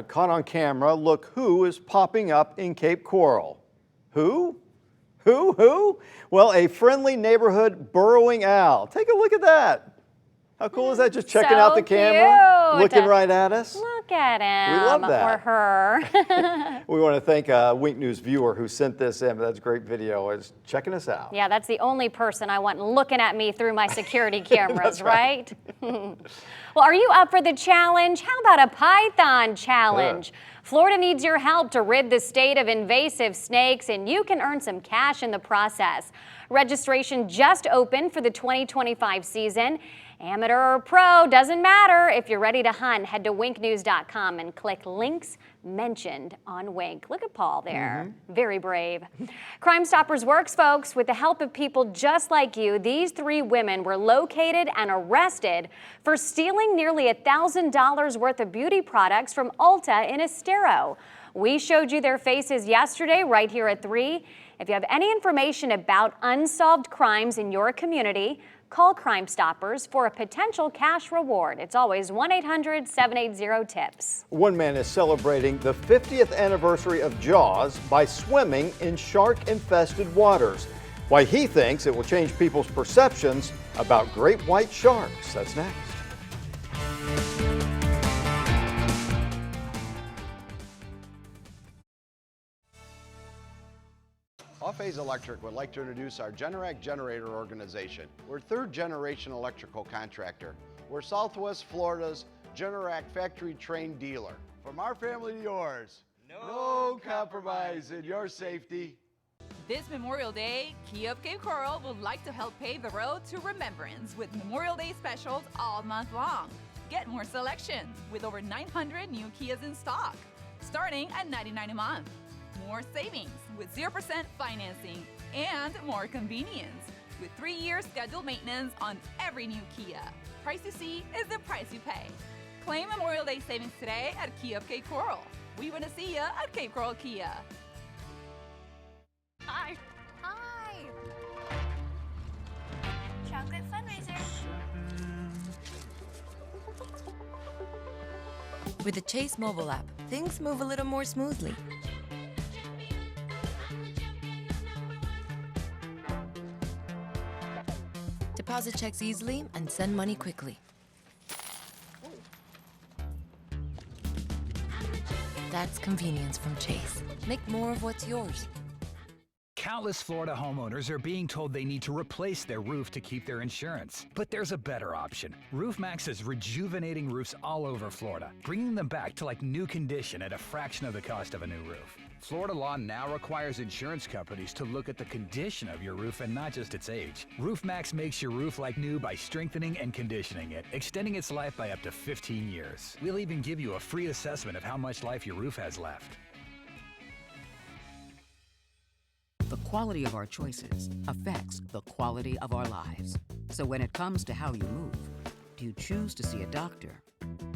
Caught on camera, look who is popping up in Cape Coral. Who? Who? Well, a friendly neighborhood burrowing owl. Take a look at that. How cool is that? Just checking out the camera, cute. Looking right at us. Look at him. We love that. Or her. We want to thank a Wink News viewer who sent this in. That's a great video. Is checking us out. Yeah, that's the only person I want looking at me through my security cameras, right? Well, are you up for the challenge? How about a Python challenge? Florida needs your help to rid the state of invasive snakes, and you can earn some cash in the process. Registration just opened for the 2025 season. Amateur or pro, doesn't matter. If you're ready to hunt, head to winknews.com and click links mentioned on Wink. Look at Paul there. Very brave. Crime Stoppers works, folks. With the help of people just like you, these 3 women were located and arrested for stealing nearly $1,000 worth of beauty products from Ulta in Estero. We showed you their faces yesterday right here at 3. If you have any information about unsolved crimes in your community, call Crime Stoppers for a potential cash reward. It's always 1-800-780-TIPS. One man is celebrating the 50th anniversary of Jaws by swimming in shark-infested waters. Why he thinks it will change people's perceptions about great white sharks. That's next. Off-Phase Electric would like to introduce our Generac Generator organization. We're 3rd-generation electrical contractor. We're Southwest Florida's Generac factory-trained dealer. From our family to yours, no compromise in your safety. This Memorial Day, Kia of Cape Coral would like to help pave the road to remembrance with Memorial Day specials all month long. Get more selection with over 900 new Kias in stock, starting at $99 a month. More savings with 0% financing and more convenience with 3-year scheduled maintenance on every new Kia. Price you see is the price you pay. Claim Memorial Day savings today at Kia of Cape Coral. We want to see you at Cape Coral Kia. Hi. Hi. Chocolate fundraiser. With the Chase mobile app, things move a little more smoothly. Deposit checks easily and send money quickly. That's convenience from Chase. Make more of what's yours. Countless Florida homeowners are being told they need to replace their roof to keep their insurance. But there's a better option. RoofMax is rejuvenating roofs all over Florida, bringing them back to like new condition at a fraction of the cost of a new roof. Florida law now requires insurance companies to look at the condition of your roof and not just its age. RoofMax makes your roof like new by strengthening and conditioning it, extending its life by up to 15 years. We'll even give you a free assessment of how much life your roof has left. The quality of our choices affects the quality of our lives. So when it comes to how you move, do you choose to see a doctor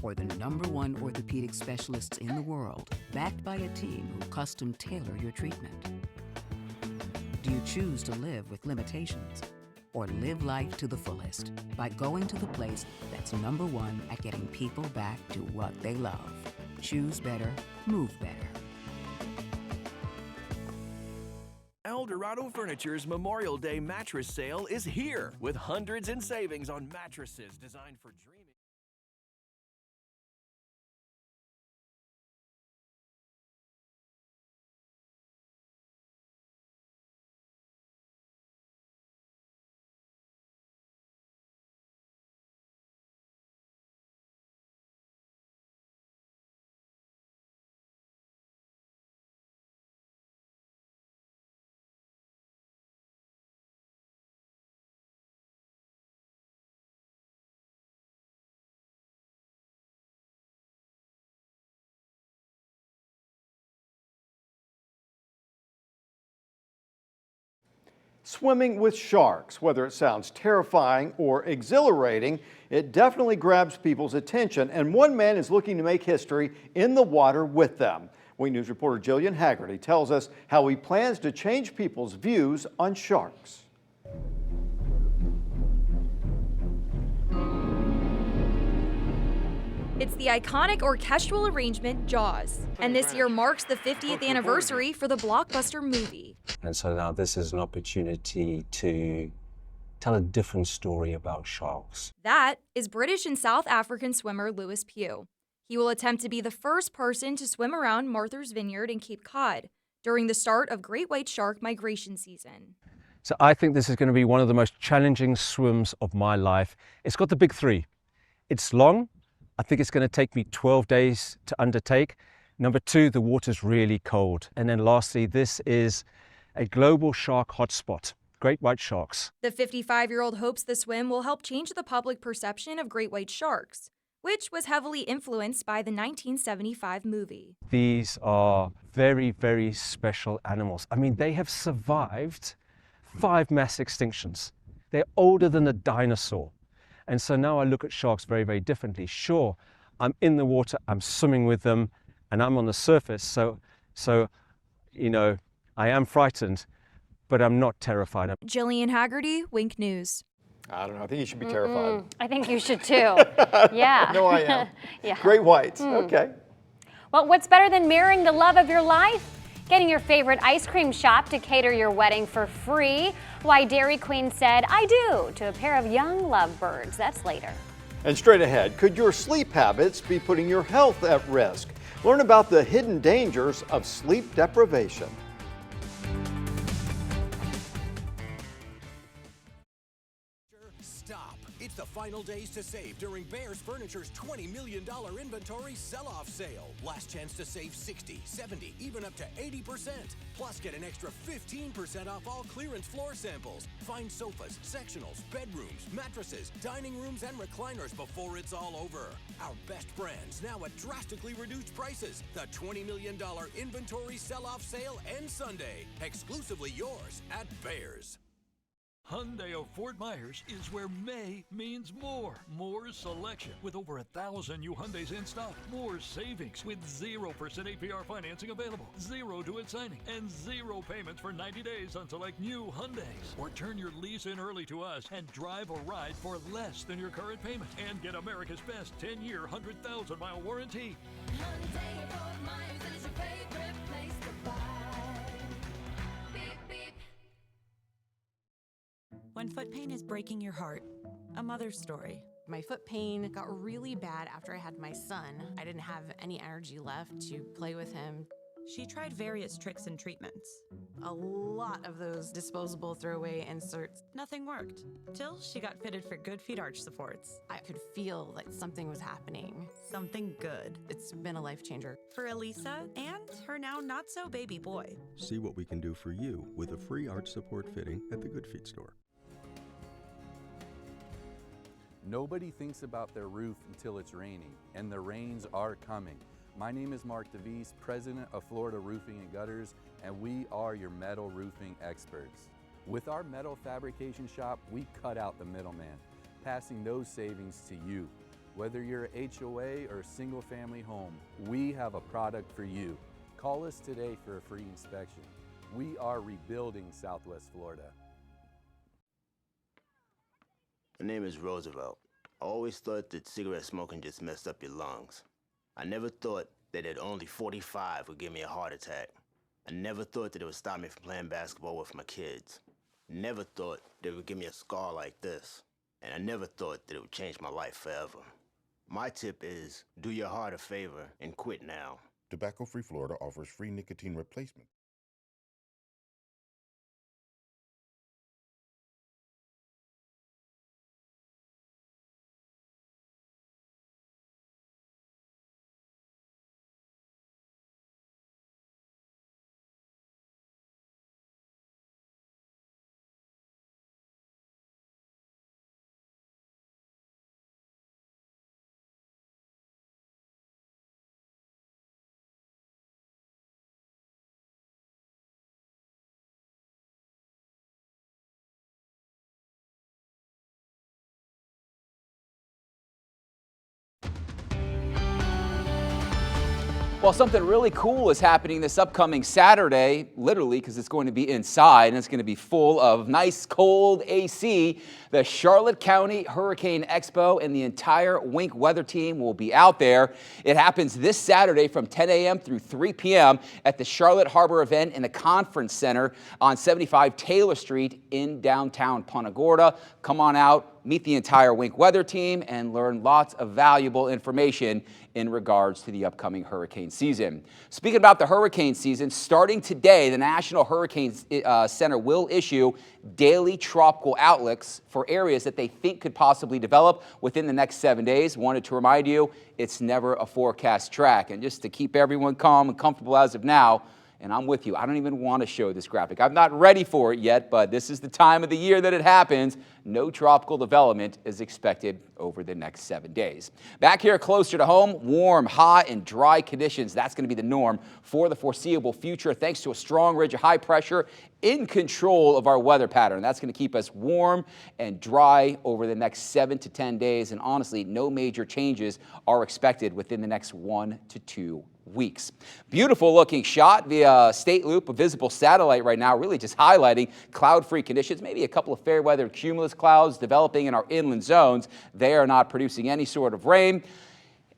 or the #1 orthopedic specialists in the world, backed by a team who custom tailor your treatment? Do you choose to live with limitations or live life to the fullest by going to the place that's #1 at getting people back to what they love? Choose better, move better. Eldorado Furniture's Memorial Day mattress sale is here with hundreds in savings on mattresses designed for dreaming. Swimming with sharks, whether it sounds terrifying or exhilarating, it definitely grabs people's attention, and one man is looking to make history in the water with them. Wink News reporter Jillian Haggerty tells us how he plans to change people's views on sharks. It's the iconic orchestral arrangement Jaws, and this year marks the 50th anniversary for the blockbuster movie. And so now this is an opportunity to tell a different story about sharks. That is British and South African swimmer Lewis Pugh. He will attempt to be the first person to swim around Martha's Vineyard in Cape Cod during the start of great white shark migration season. So I think this is going to be one of the most challenging swims of my life. It's got the big three. It's long. I think it's going to take me 12 days to undertake. Number two, the water's really cold. And then lastly, this is a global shark hotspot, great white sharks. The 55-year-old hopes the swim will help change the public perception of great white sharks, which was heavily influenced by the 1975 movie. These are very, very special animals. I mean, they have survived 5 mass extinctions. They're older than a dinosaur. And so now I look at sharks very, very differently. Sure, I'm in the water, I'm swimming with them, and I'm on the surface. So you know, I am frightened, but I'm not terrified. Jillian Haggerty, Wink News. I don't know. I think you should be terrified. I think you should too. Yeah. No, I am. Yeah. Great whites. Okay. Well, what's better than marrying the love of your life? Getting your favorite ice cream shop to cater your wedding for free. Why Dairy Queen said, "I do" to a pair of young lovebirds. That's later. And straight ahead, could your sleep habits be putting your health at risk? Learn about the hidden dangers of sleep deprivation. Stop. It's the final days to save during Bears Furniture's $20 million inventory sell-off sale. Last chance to save 60, 70, even up to 80%. Plus, get an extra 15% off all clearance floor samples. Find sofas, sectionals, bedrooms, mattresses, dining rooms, and recliners before it's all over. Our best brands now at drastically reduced prices. The $20 million inventory sell-off sale ends Sunday. Exclusively yours at Bears. Hyundai of Fort Myers is where May means more. More selection with over 1,000 new Hyundais in stock. More savings with 0% APR financing available. 0 due at signing and 0 payments for 90 days on select new Hyundais. Or turn your lease in early to us and drive a ride for less than your current payment. And get America's best 10-year, 100,000-mile warranty. Hyundai of Fort Myers is your favorite place to buy. Beep, beep. When foot pain is breaking your heart, a mother's story. My foot pain got really bad after I had my son. I didn't have any energy left to play with him. She tried various tricks and treatments. A lot of those disposable throwaway inserts. Nothing worked, till she got fitted for Good Feet arch supports. I could feel like something was happening. Something good. It's been a life changer. For Elisa and her now not-so-baby boy. See what we can do for you with a free arch support fitting at the Good Feet store. Nobody thinks about their roof until it's raining, and the rains are coming. My name is Mark DeVries, president of Florida Roofing and Gutters, and we are your metal roofing experts. With our metal fabrication shop, we cut out the middleman, passing those savings to you. Whether you're an HOA or a single family home, we have a product for you. Call us today for a free inspection. We are rebuilding Southwest Florida. My name is Roosevelt. I always thought that cigarette smoking just messed up your lungs. I never thought that at only 45 would give me a heart attack. I never thought that it would stop me from playing basketball with my kids. Never thought that it would give me a scar like this. And I never thought that it would change my life forever. My tip is, do your heart a favor and quit now. Tobacco-Free Florida offers free nicotine replacement. Well, something really cool is happening this upcoming Saturday, literally, because it's going to be inside and it's going to be full of nice cold AC. The Charlotte County Hurricane Expo and the entire Wink weather team will be out there. It happens this Saturday from 10 a.m. through 3 p.m. at the Charlotte Harbor event in the Conference Center on 75 Taylor Street in downtown Punta Gorda. Come on out, meet the entire Wink weather team, and learn lots of valuable information in regards to the upcoming hurricane season. Speaking about the hurricane season, starting today, the National Hurricane Center will issue daily tropical outlooks for areas that they think could possibly develop within the next 7 days. Wanted to remind you, it's never a forecast track. And just to keep everyone calm and comfortable as of now, and I'm with you, I don't even want to show this graphic. I'm not ready for it yet, but this is the time of the year that it happens. No tropical development is expected over the next 7 days. Back here closer to home, warm, hot, and dry conditions. That's going to be the norm for the foreseeable future thanks to a strong ridge of high pressure in control of our weather pattern. That's going to keep us warm and dry over the next 7 to 10 days. And honestly, no major changes are expected within the next 1 to 2 weeks. Beautiful looking shot via State Loop, a visible satellite right now, really just highlighting cloud-free conditions, maybe a couple of fair weather cumulus clouds developing in our inland zones. They are not producing any sort of rain,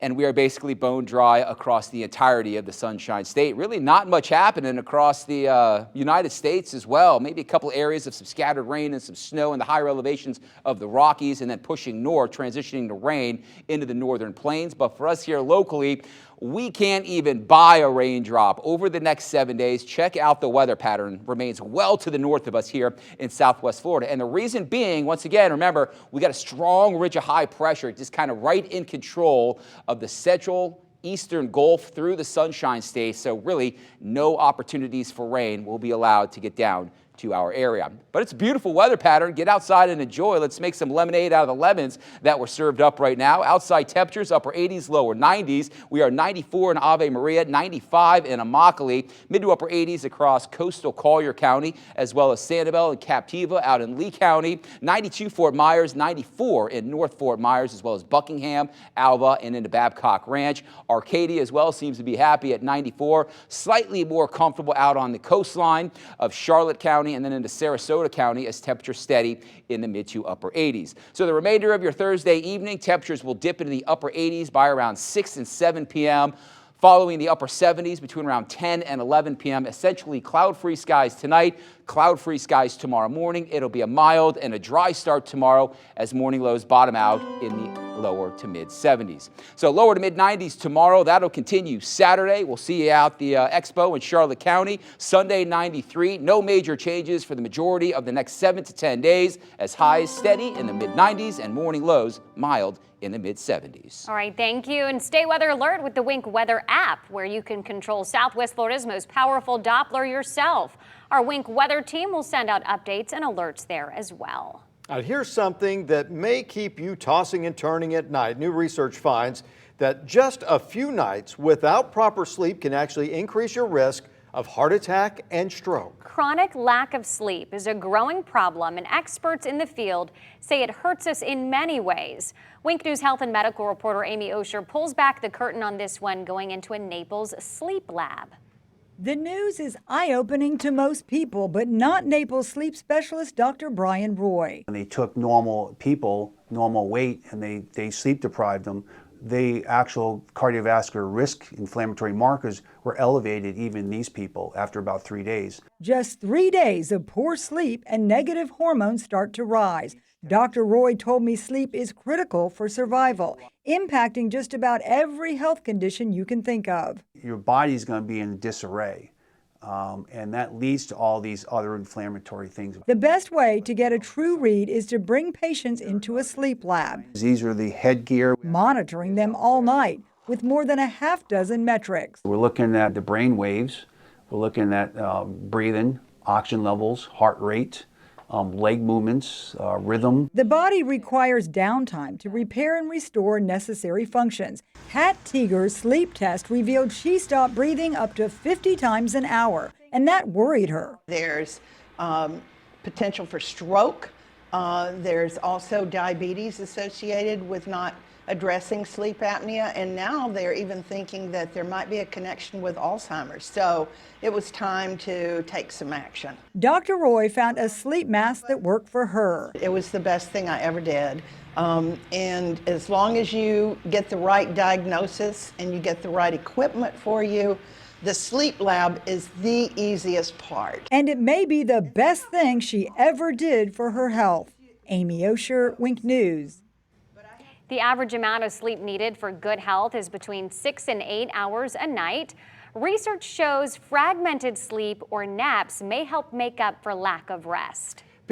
and we are basically bone dry across the entirety of the Sunshine State. Really not much happening across the United States as well. Maybe a couple areas of some scattered rain and some snow in the higher elevations of the Rockies, and then pushing north, transitioning to rain into the northern plains. But for us here locally, we can't even buy a raindrop over the next 7 days. Check out the weather pattern. Remains well to the north of us here in Southwest Florida. And the reason being, once again, remember, we got a strong ridge of high pressure, just kind of right in control of the central eastern Gulf through the Sunshine State. So really no opportunities for rain will be allowed to get down to our area. But it's a beautiful weather pattern. Get outside and enjoy. Let's make some lemonade out of the lemons that were served up right now. Outside temperatures, upper 80s, lower 90s. We are 94 in Ave Maria, 95 in Immokalee, mid to upper 80s across coastal Collier County, as well as Sanibel and Captiva out in Lee County, 92 Fort Myers, 94 in North Fort Myers, as well as Buckingham, Alva, and into Babcock Ranch. Arcadia as well seems to be happy at 94, slightly more comfortable out on the coastline of Charlotte County and then into Sarasota County as temperatures steady in the mid to upper 80s. So the remainder of your Thursday evening, temperatures will dip into the upper 80s by around 6 and 7 p.m., following the upper 70s between around 10 and 11 p.m. Essentially cloud-free skies tonight, cloud-free skies tomorrow morning. It'll be a mild and a dry start tomorrow as morning lows bottom out in the lower to mid 70s. So lower to mid 90s tomorrow. That'll continue Saturday. We'll see you out the Expo in Charlotte County. Sunday 93. No major changes for the majority of the next 7 to 10 days as highs steady in the mid 90s and morning lows mild in the mid 70s. All right, thank you. And stay weather alert with the Wink Weather app, where you can control Southwest Florida's most powerful Doppler yourself. Our Wink Weather team will send out updates and alerts there as well. Now, here's something that may keep you tossing and turning at night. New research finds that just a few nights without proper sleep can actually increase your risk of heart attack and stroke. Chronic lack of sleep is a growing problem, and experts in the field say it hurts us in many ways. Wink News health and medical reporter Amy Osher pulls back the curtain on this one, going into a Naples sleep lab. The news is eye-opening to most people, but not Naples sleep specialist Dr. Brian Roy. When they took normal people, normal weight, and they sleep deprived them, the actual cardiovascular risk inflammatory markers were elevated even in these people after about 3 days. Just 3 days of poor sleep and negative hormones start to rise. Dr. Roy told me sleep is critical for survival, impacting just about every health condition you can think of. Your body's going to be in disarray, and that leads to all these other inflammatory things. The best way to get a true read is to bring patients into a sleep lab. These are the headgear. Monitoring them all night with more than a half dozen metrics. We're looking at the brain waves. We're looking at breathing, oxygen levels, heart rate, leg movements, rhythm. The body requires downtime to repair and restore necessary functions. Hat Teeger's sleep test revealed she stopped breathing up to 50 times an hour, and that worried her. There's potential for stroke. There's also diabetes associated with not addressing sleep apnea, and now they're even thinking that there might be a connection with Alzheimer's. So it was time to take some action. Dr. Roy found a sleep mask that worked for her. It was the best thing I ever did. And as long as you get the right diagnosis and you get the right equipment for you, the sleep lab is the easiest part. And it may be the best thing she ever did for her health. Amy Osher, Wink News. The average amount of sleep needed for good health is between 6 and 8 hours a night. Research shows fragmented sleep or naps may help make up for lack of rest.